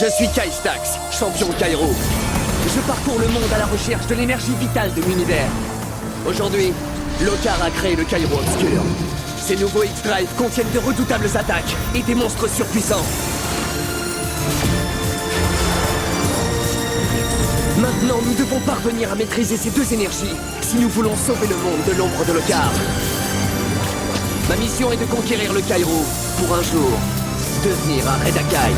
Je suis Kai Stax, champion Kairo. Je parcours le monde à la recherche de l'énergie vitale de l'univers. Aujourd'hui, Lokar a créé le Kairo Obscur. Ces nouveaux X-Drive contiennent de redoutables attaques et des monstres surpuissants. Maintenant, nous devons parvenir à maîtriser ces deux énergies si nous voulons sauver le monde de l'ombre de Lokar. Ma mission est de conquérir le Kairo pour un jour devenir un Redakai.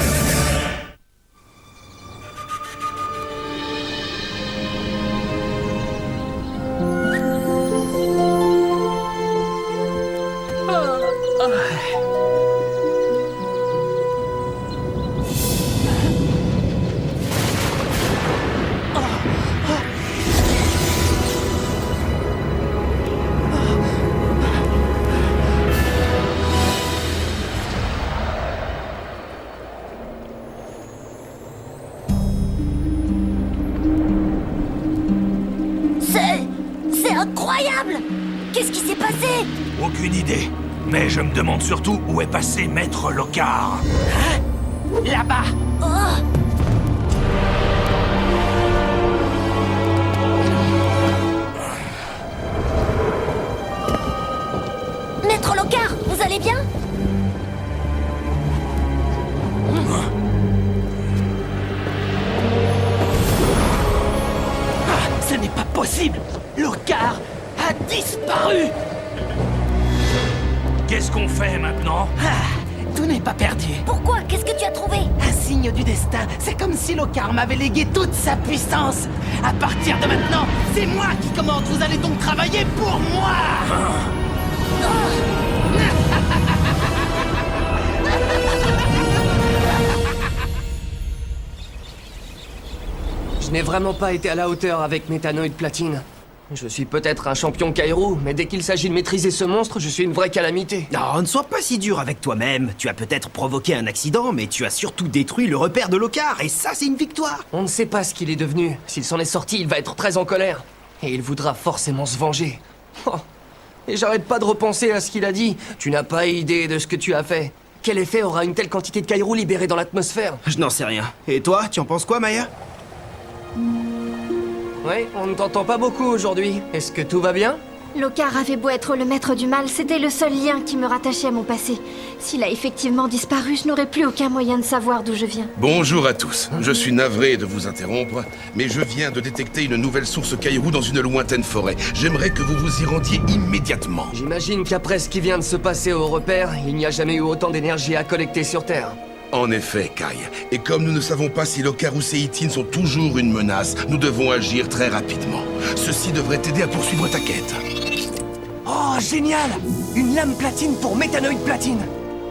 C'est incroyable! Qu'est-ce qui s'est passé? Aucune idée. Mais je me demande surtout où est passé Maître Lokar. Hein? Là-bas! Oh! Maître Lokar, vous allez bien? Ce n'est pas possible! Lokar a disparu! Qu'est-ce qu'on fait maintenant? Tout n'est pas perdu. Pourquoi? Qu'est-ce que tu as trouvé? Un signe du destin. C'est comme si Lokar m'avait légué toute sa puissance. À partir de maintenant, c'est moi qui commande. Vous allez donc travailler pour moi! Je n'ai vraiment pas été à la hauteur avec Méthanoïde Platine. Je suis peut-être un champion Kairo, mais dès qu'il s'agit de maîtriser ce monstre, je suis une vraie calamité. Non, ne sois pas si dur avec toi-même. Tu as peut-être provoqué un accident, mais tu as surtout détruit le repère de Lokar, et ça, c'est une victoire. On ne sait pas ce qu'il est devenu. S'il s'en est sorti, il va être très en colère. Et il voudra forcément se venger. Oh. Et j'arrête pas de repenser à ce qu'il a dit. Tu n'as pas idée de ce que tu as fait. Quel effet aura une telle quantité de Kairo libérée dans l'atmosphère? Je n'en sais rien. Et toi, tu en penses quoi, Maya? Oui, on ne t'entend pas beaucoup aujourd'hui. Est-ce que tout va bien? Lokar avait beau être le maître du mal, c'était le seul lien qui me rattachait à mon passé. S'il a effectivement disparu, je n'aurais plus aucun moyen de savoir d'où je viens. Bonjour à tous. Je suis navré de vous interrompre, mais je viens de détecter une nouvelle source Kairo dans une lointaine forêt. J'aimerais que vous vous y rendiez immédiatement. J'imagine qu'après ce qui vient de se passer au repère, il n'y a jamais eu autant d'énergie à collecter sur Terre. En effet, Kai. Et comme nous ne savons pas si Lokar ou Séitine sont toujours une menace, nous devons agir très rapidement. Ceci devrait t'aider à poursuivre ta quête. Oh, génial! Une lame platine pour Méthanoïde Platine!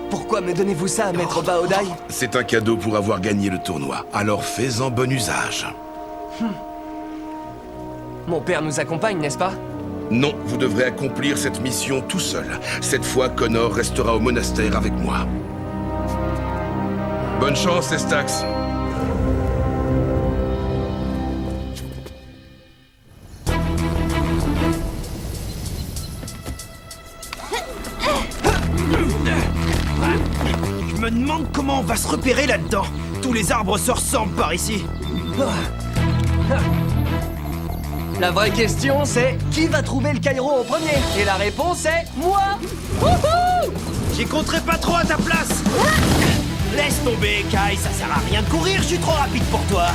Pourquoi me donnez-vous ça, Maître Baodai? C'est un cadeau pour avoir gagné le tournoi, alors fais-en bon usage. Mon père nous accompagne, n'est-ce pas? Non, vous devrez accomplir cette mission tout seul. Cette fois, Connor restera au monastère avec moi. Bonne chance, Estax. Je me demande comment on va se repérer là-dedans. Tous les arbres se ressemblent par ici. La vraie question, c'est qui va trouver le Kairo en premier? Et la réponse est moi! Wouhou! J'y compterai pas trop à ta place. Laisse tomber, Kai, ça sert à rien de courir, je suis trop rapide pour toi.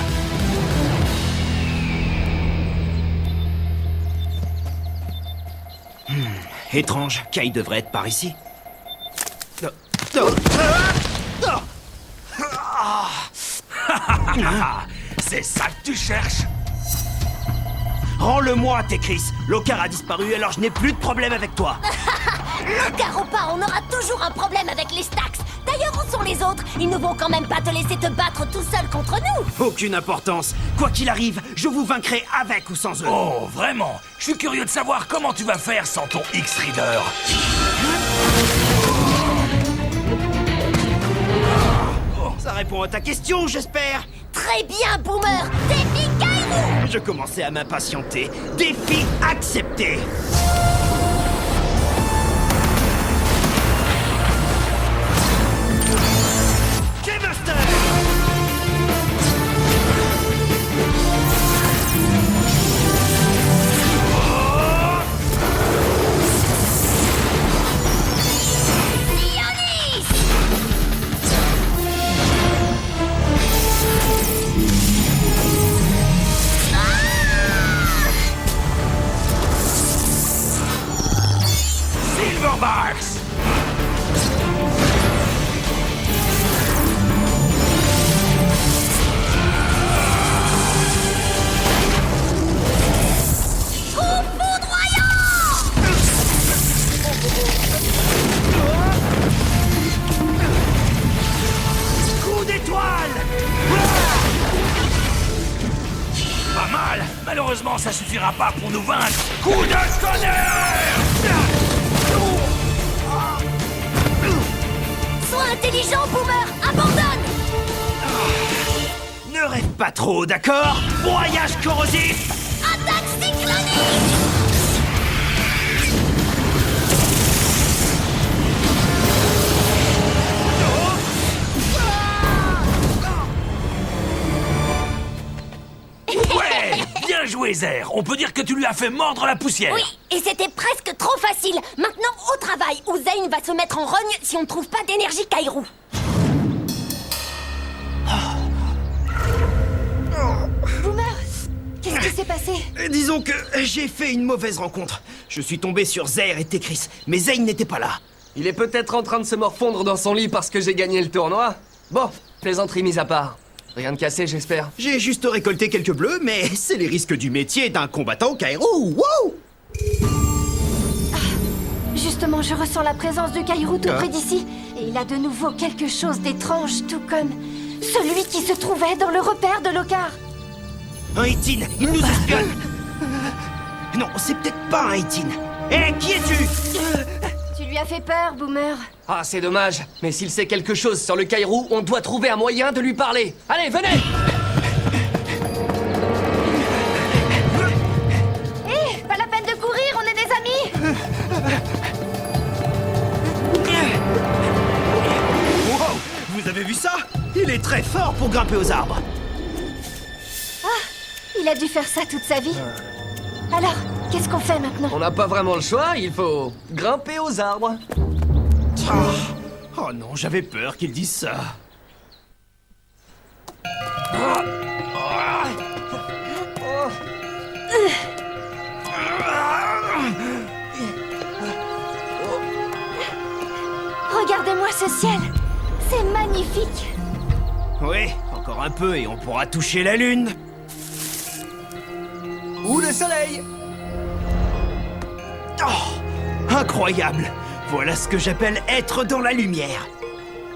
Étrange, Kai devrait être par ici. C'est ça que tu cherches? Rends-le-moi, Tekris. Lokar a disparu, alors je n'ai plus de problème avec toi. Lokar ou pas, on aura toujours un problème avec les Stax. D'ailleurs, où sont les autres? Ils ne vont quand même pas te laisser te battre tout seul contre nous. Aucune importance. Quoi qu'il arrive, je vous vaincrai avec ou sans eux. Oh, vraiment? Je suis curieux de savoir comment tu vas faire sans ton X-Reader. Ça répond à ta question, j'espère. Très bien, Boomer. Défi Kairo. Je commençais à m'impatienter. Défi accepté. K-Master. mal. Malheureusement, ça suffira pas pour nous vaincre. Coup de tonnerre! Sois intelligent, Boomer. Abandonne. Ne rêve pas trop, d'accord? Broyage corrosif! Attaque cyclonique. Ouais! Bien joué, Zer. On peut dire que tu lui as fait mordre la poussière. Oui, et c'était presque trop facile. Maintenant, au travail, où Zane va se mettre en rogne si on ne trouve pas d'énergie Kairou. Boomer, qu'est-ce qui s'est passé? Disons que j'ai fait une mauvaise rencontre. Je suis tombé sur Zer et Tekris, mais Zane n'était pas là. Il est peut-être en train de se morfondre dans son lit parce que j'ai gagné le tournoi. Bon, plaisanterie mise à part. Rien de cassé, j'espère. J'ai juste récolté quelques bleus, mais c'est les risques du métier d'un combattant Kairo. Wow! Justement, je ressens la présence de Kairou tout près d'ici. Et il a de nouveau quelque chose d'étrange, tout comme celui qui se trouvait dans le repère de Lokar. Un Itin, il nous espionne. Non, c'est peut-être pas un Itin. Hé, qui es-tu? Tu lui as fait peur, Boomer. Ah, c'est dommage. Mais s'il sait quelque chose sur le Kairou, on doit trouver un moyen de lui parler. Allez, venez! Hé, pas la peine de courir, on est des amis. Wow! Vous avez vu ça? Il est très fort pour grimper aux arbres. Il a dû faire ça toute sa vie. Alors, qu'est-ce qu'on fait maintenant? On n'a pas vraiment le choix, il faut grimper aux arbres. Oh non, j'avais peur qu'il dise ça. Regardez-moi ce ciel. C'est magnifique. Oui, encore un peu et on pourra toucher la lune. Ou le soleil! Oh, incroyable! Voilà ce que j'appelle être dans la lumière.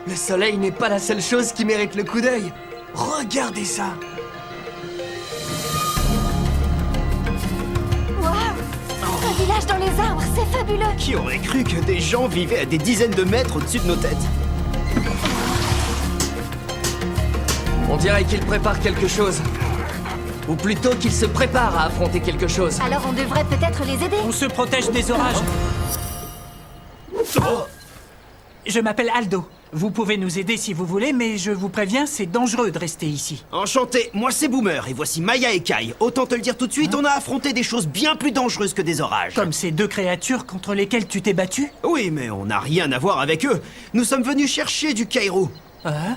Le soleil n'est pas la seule chose qui mérite le coup d'œil. Regardez ça! Waouh! Un village dans les arbres, c'est fabuleux. Qui aurait cru que des gens vivaient à des dizaines de mètres au-dessus de nos têtes? On dirait qu'il prépare quelque chose. Ou plutôt qu'il se prépare à affronter quelque chose. Alors on devrait peut-être les aider. On se protège des orages. Je m'appelle Aldo. Vous pouvez nous aider si vous voulez, mais je vous préviens, c'est dangereux de rester ici. Enchanté, moi c'est Boomer et voici Maya et Kai. Autant te le dire tout de suite, on a affronté des choses bien plus dangereuses que des orages. Comme ces deux créatures contre lesquelles tu t'es battu. Oui, mais on n'a rien à voir avec eux. Nous sommes venus chercher du Kairo. Hein?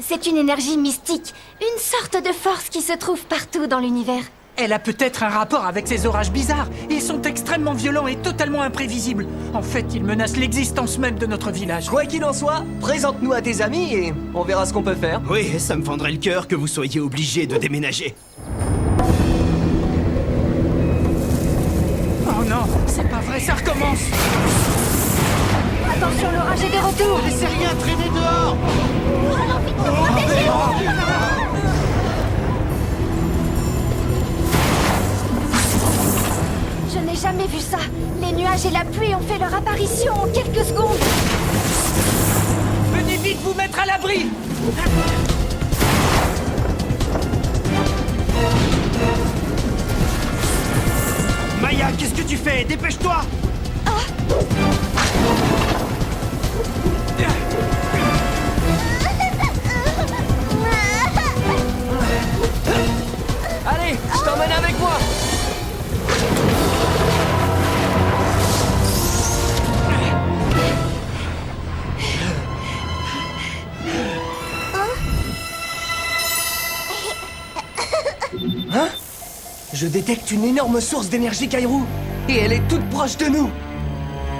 C'est une énergie mystique, une sorte de force qui se trouve partout dans l'univers. Elle a peut-être un rapport avec ces orages bizarres. Ils sont extrêmement violents et totalement imprévisibles. En fait, ils menacent l'existence même de notre village. Quoi qu'il en soit, présente-nous à tes amis et on verra ce qu'on peut faire. Oui, ça me fendrait le cœur que vous soyez obligés de déménager. Oh non, c'est pas vrai, ça recommence. Attention, l'orage est de retour. Laissez rien traîner dehors. Je n'ai jamais vu ça. Les nuages et la pluie ont fait leur apparition en quelques secondes. Venez vite vous mettre à l'abri. Maya, qu'est-ce que tu fais? Dépêche-toi! Allez, je t'emmène avec moi! Hein? Je détecte une énorme source d'énergie Kairou. Et elle est toute proche de nous.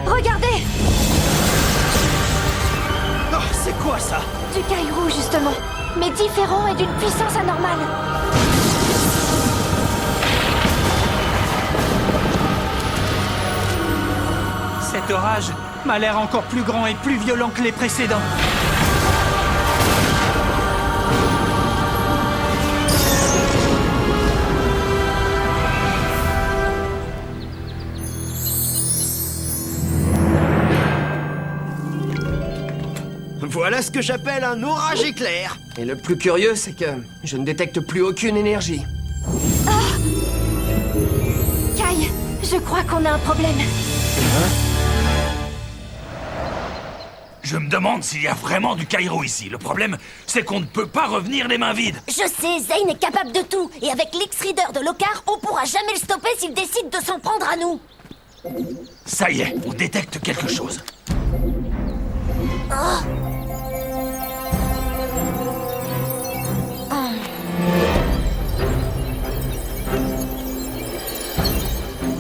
Regardez! Oh, c'est quoi ça? Du Kairou, justement. Mais différent et d'une puissance anormale. Cet orage m'a l'air encore plus grand et plus violent que les précédents. Voilà ce que j'appelle un orage éclair. Et le plus curieux, c'est que je ne détecte plus aucune énergie. Kai, je crois qu'on a un problème. Je me demande s'il y a vraiment du Cairo ici. Le problème, c'est qu'on ne peut pas revenir les mains vides. Je sais, Zane est capable de tout. Et avec l'X-Reader de Lockhart, on pourra jamais le stopper s'il décide de s'en prendre à nous. Ça y est, on détecte quelque chose.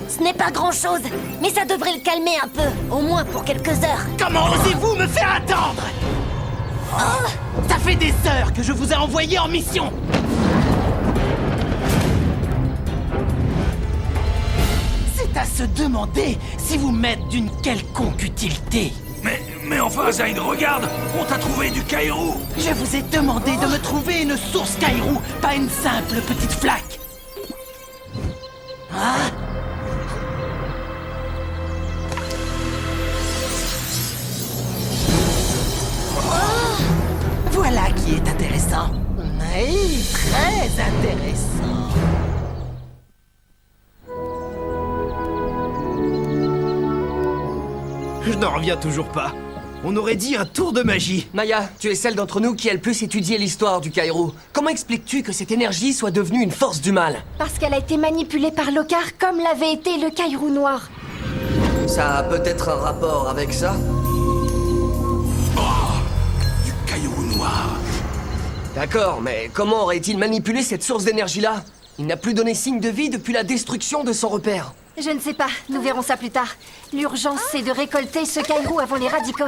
Ce n'est pas grand-chose, mais ça devrait le calmer un peu, au moins pour quelques heures. Comment osez-vous me faire attendre? Ça fait des heures que je vous ai envoyé en mission. C'est à se demander si vous m'êtes d'une quelconque utilité. Mais enfin, Zane, regarde, on t'a trouvé du Cairo. Je vous ai demandé de me trouver une source Kairou, pas une simple petite flaque. Ah? Voilà qui est intéressant. Oui, très intéressant. Je n'en reviens toujours pas. On aurait dit un tour de magie. Maya, tu es celle d'entre nous qui a le plus étudié l'histoire du Cairo. Comment expliques-tu que cette énergie soit devenue une force du mal? Parce qu'elle a été manipulée par Lockhart comme l'avait été le Cairo noir. Ça a peut-être un rapport avec ça? Du Cairo noir. D'accord, mais comment aurait-il manipulé cette source d'énergie-là? Il n'a plus donné signe de vie depuis la destruction de son repère. Je ne sais pas, nous verrons ça plus tard. L'urgence, c'est de récolter ce Cairo avant les radicaux.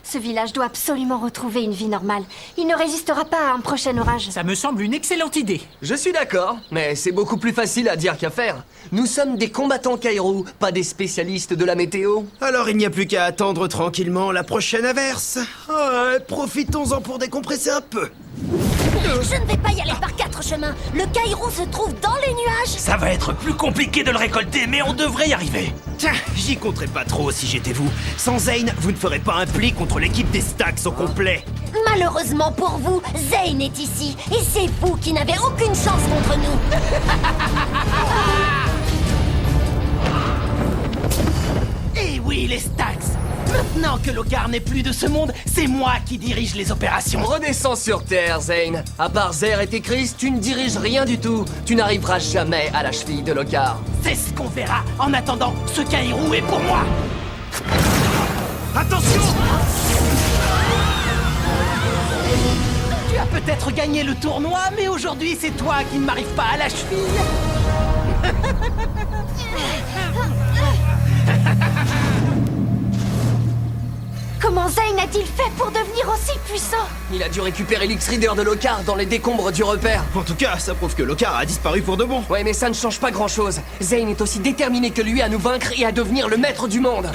Ce village doit absolument retrouver une vie normale. Il ne résistera pas à un prochain orage. Ça me semble une excellente idée. Je suis d'accord, mais c'est beaucoup plus facile à dire qu'à faire. Nous sommes des combattants Cairo, pas des spécialistes de la météo. Alors il n'y a plus qu'à attendre tranquillement la prochaine averse. Ouais, profitons-en pour décompresser un peu. Je ne vais pas y aller par 4 chemins. Le Cairo se trouve dans les nuages. Ça va être plus compliqué de le récolter, mais on devrait y arriver. Tiens, j'y compterais pas trop si j'étais vous. Sans Zane, vous ne ferez pas un pli contre l'équipe des Stacks au complet. Malheureusement pour vous, Zane est ici. Et c'est vous qui n'avez aucune chance contre nous. Eh oui, les Stacks. Maintenant que Lockhart n'est plus de ce monde, c'est moi qui dirige les opérations. Redescends sur Terre, Zane. À part Zer et tes Chris, tu ne diriges rien du tout. Tu n'arriveras jamais à la cheville de Lockhart. C'est ce qu'on verra. En attendant, ce Cairo est pour moi. Attention! Tu as peut-être gagné le tournoi, mais aujourd'hui, c'est toi qui ne m'arrive pas à la cheville. Comment Zane a-t-il fait pour devenir aussi puissant? Il a dû récupérer l'X-Reader de Lockhart dans les décombres du repère. En tout cas, ça prouve que Lockhart a disparu pour de bon. Ouais, mais ça ne change pas grand-chose. Zane est aussi déterminé que lui à nous vaincre et à devenir le maître du monde.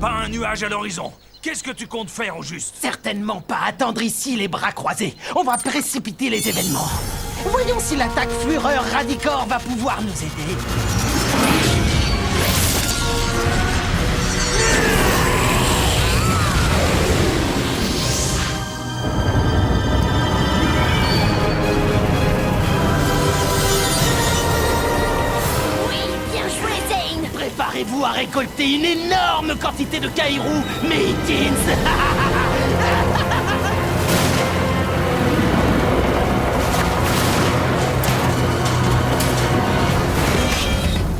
Pas un nuage à l'horizon. Qu'est-ce que tu comptes faire au juste? Certainement pas attendre ici les bras croisés. On va précipiter les événements. Voyons si l'attaque Fureur Radicor va pouvoir nous aider. Préparez-vous à récolter une énorme quantité de Kairou, mes teens.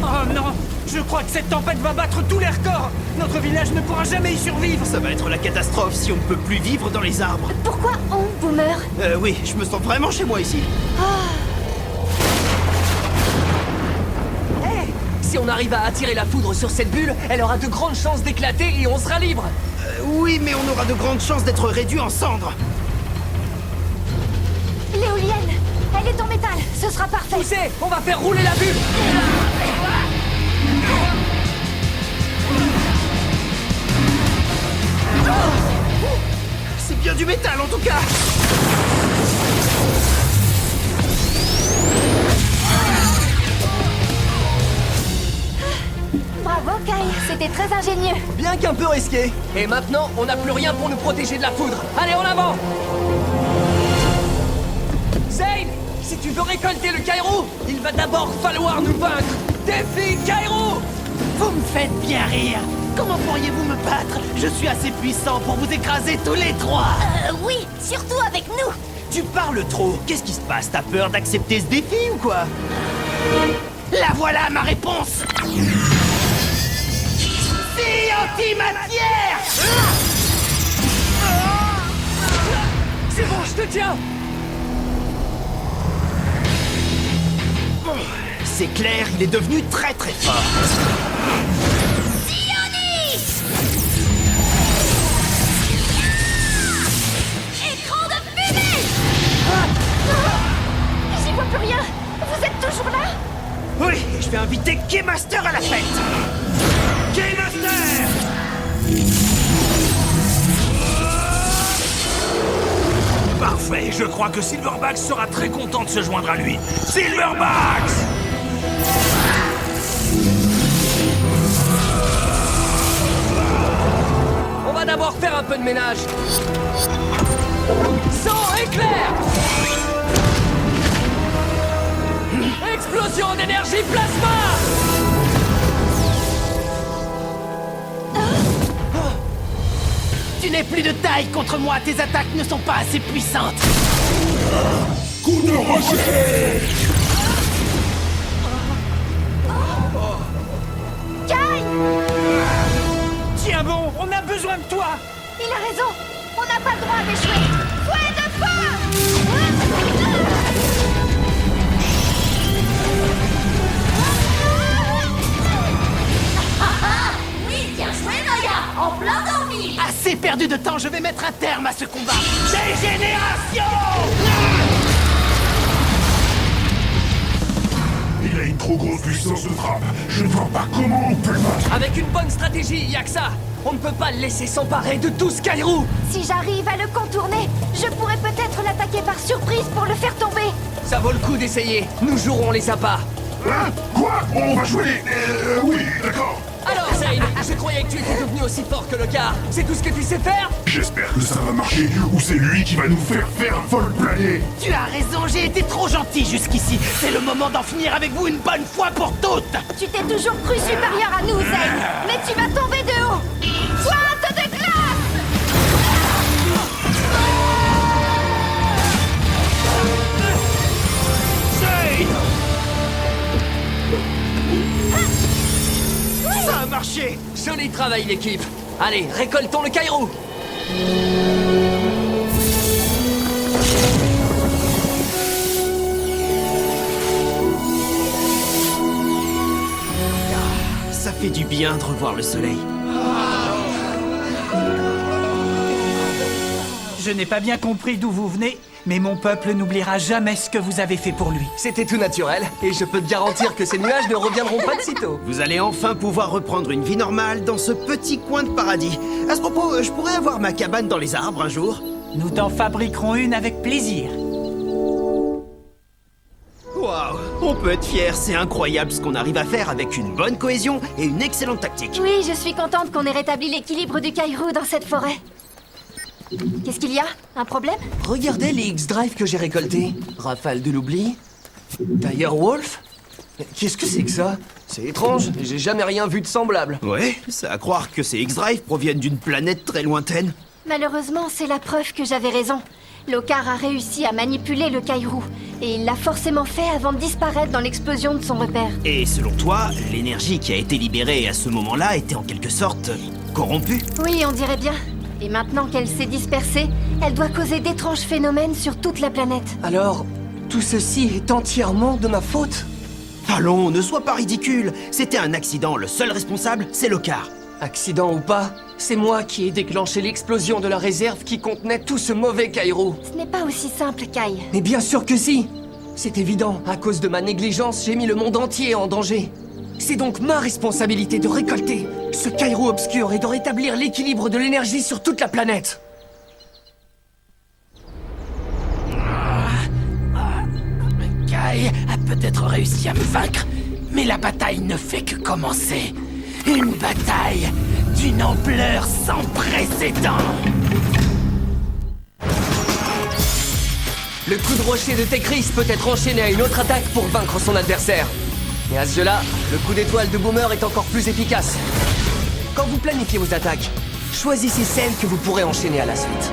Oh non! Je crois que cette tempête va battre tous les records! Notre village ne pourra jamais y survivre! Ça va être la catastrophe si on ne peut plus vivre dans les arbres. Pourquoi on, Boomer? Oui, je me sens vraiment chez moi ici. Si on arrive à attirer la foudre sur cette bulle, elle aura de grandes chances d'éclater et on sera libre. Oui, mais on aura de grandes chances d'être réduits en cendres. L'éolienne! Elle est en métal! Ce sera parfait! Poussez, on va faire rouler la bulle. C'est bien du métal en tout cas. Bravo, Kai. C'était très ingénieux. Bien qu'un peu risqué. Et maintenant, on n'a plus rien pour nous protéger de la foudre. Allez, en avant! Zane, si tu veux récolter le Kairo, il va d'abord falloir nous vaincre. Défi Kairo! Vous me faites bien rire. Comment pourriez-vous me battre? Je suis assez puissant pour vous écraser tous les trois. Oui, surtout avec nous. Tu parles trop. Qu'est-ce qui se passe? T'as peur d'accepter ce défi ou quoi? La voilà ma réponse. C'est antimatière. C'est bon, je te tiens! C'est clair, il est devenu très très fort. Écran de fumée. J'y vois plus rien. Vous êtes toujours là? Oui, je vais inviter Keymaster à la fête. Keymaster! Parfait, je crois que Silverback sera très content de se joindre à lui. Silverback! On va d'abord faire un peu de ménage. Sang éclair! Explosion d'énergie plasma! Tu n'es plus de taille contre moi. Tes attaques ne sont pas assez puissantes. Coup de rocher! Kai! Tiens bon, on a besoin de toi. Il a raison. On n'a pas le droit d'échouer. Fouet de feu! Oui, bien joué, Naya. En plein dans le mille. Assez perdu de temps. Je vais mettre un terme à ce combat. Dégénération! Il a une trop grosse puissance de frappe. Je ne vois pas comment on peut le battre. Avec une bonne stratégie, y a que ça! On ne peut pas le laisser s'emparer de tout ce Kairo! Si j'arrive à le contourner, je pourrais peut-être l'attaquer par surprise pour le faire tomber. Ça vaut le coup d'essayer. Nous jouerons les appâts. Hein? Quoi? On va jouer les... oui, d'accord. Alors, Zane, je croyais que tu étais devenu aussi fort que le car. C'est tout ce que tu sais faire? J'espère que ça va marcher, ou c'est lui qui va nous faire vol-planer. Tu as raison, j'ai été trop gentil jusqu'ici. C'est le moment d'en finir avec vous une bonne fois pour toutes. Tu t'es toujours cru supérieur à nous, Zane. Mais tu vas tomber de haut. Pointe de glace! Ça a marché! Joli travail, l'équipe. Allez, récoltons le Kairo. Ça fait du bien de revoir le soleil. Je n'ai pas bien compris d'où vous venez, mais mon peuple n'oubliera jamais ce que vous avez fait pour lui. C'était tout naturel, et je peux te garantir que ces nuages ne reviendront pas de sitôt. Vous allez enfin pouvoir reprendre une vie normale dans ce petit coin de paradis. À ce propos, je pourrais avoir ma cabane dans les arbres un jour? Nous t'en fabriquerons une avec plaisir. Waouh! On peut être fier, c'est incroyable ce qu'on arrive à faire avec une bonne cohésion et une excellente tactique. Oui, je suis contente qu'on ait rétabli l'équilibre du Kairo dans cette forêt. Qu'est-ce qu'il y a? Un problème? Regardez les X-Drive que j'ai récoltés. Rafale de l'oubli. Dire Wolf. Qu'est-ce que c'est que ça? C'est étrange, j'ai jamais rien vu de semblable. Ouais, c'est à croire que ces X-Drive proviennent d'une planète très lointaine. Malheureusement, c'est la preuve que j'avais raison. Lokar a réussi à manipuler le Kairo, et il l'a forcément fait avant de disparaître dans l'explosion de son repère. Et selon toi, l'énergie qui a été libérée à ce moment-là était en quelque sorte corrompue? Oui, on dirait bien. Et maintenant qu'elle s'est dispersée, elle doit causer d'étranges phénomènes sur toute la planète. Alors, tout ceci est entièrement de ma faute? Allons, ne sois pas ridicule. C'était un accident, le seul responsable, c'est Lokar. Accident ou pas, c'est moi qui ai déclenché l'explosion de la réserve qui contenait tout ce mauvais Kairo. Ce n'est pas aussi simple, Kai. Mais bien sûr que si! C'est évident, à cause de ma négligence, j'ai mis le monde entier en danger. C'est donc ma responsabilité de récolter ce Kairo obscur et de rétablir l'équilibre de l'énergie sur toute la planète. Kai a peut-être réussi à me vaincre, mais la bataille ne fait que commencer. Une bataille d'une ampleur sans précédent. Le coup de rocher de Tekris peut être enchaîné à une autre attaque pour vaincre son adversaire. Et à ce jeu-là, le coup d'étoile de Boomer est encore plus efficace. Quand vous planifiez vos attaques, choisissez celles que vous pourrez enchaîner à la suite.